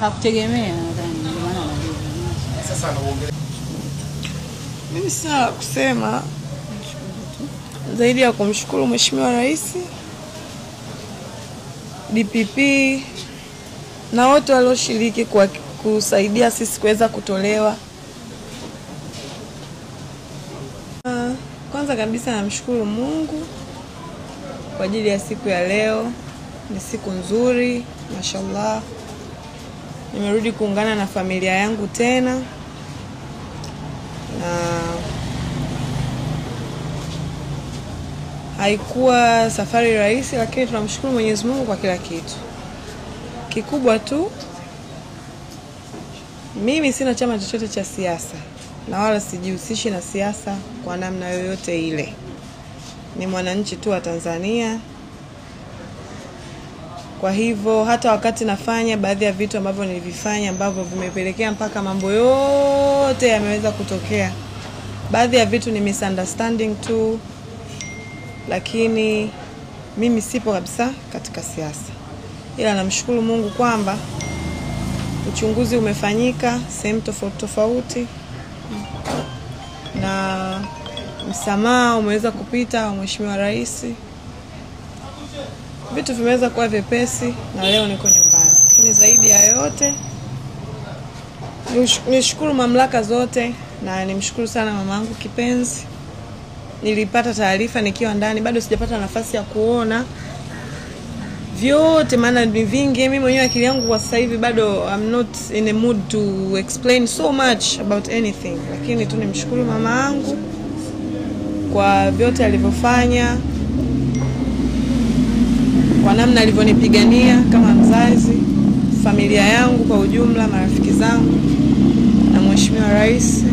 hakutegemea nadhani ndio maana anajua. Sasa anaongelea. Mimi sina kusema zaidi ya kumshukuru Mheshimiwa Rais, DPP na wote walioshiriki kwa kusaidia sisi kuweza kutolewa. Kwanza kabisa namshukuru Mungu kwa ajili ya siku ya leo. Ni siku nzuri, mashallah. Nimerudi kuungana na familia yangu tena. Na haikuwa safari rahisi, lakini tunamshukuru Mwenyezi Mungu kwa kila kitu. Kikubwa tu, mimi sina chama chochote cha siasa na wala sijihusishi na siasa kwa namna yoyote ile. Ni mwananchi tu wa Tanzania. Kwa hivyo hata wakati nafanya baadhi ya vitu ambavyo nilivifanya ambavyo vimepelekea mpaka mambo yote yameweza kutokea, baadhi ya vitu ni misunderstanding tu, lakini mimi sipo kabisa katika siasa. Ila namshukuru Mungu kwamba uchunguzi umefanyika sehemu tofauti tofauti na msamaha umeweza kupita wa Mheshimiwa Rais. Vitu vimeweza kuwa vyepesi na leo niko nyumbani. Lakini zaidi ya yote nishukuru mamlaka zote na nimshukuru sana mamangu kipenzi. Nilipata taarifa nikiwa ndani, bado sijapata nafasi ya kuona vyote maana ni vingi. Mimi mwenyewe akili yangu kwa sasa hivi bado I'm not in a mood to explain so much about anything. Lakini tu nimshukuru mama yangu kwa vyote alivyofanya, kwa namna alivyonipigania kama mzazi, familia yangu kwa ujumla, marafiki zangu na Mheshimiwa Rais.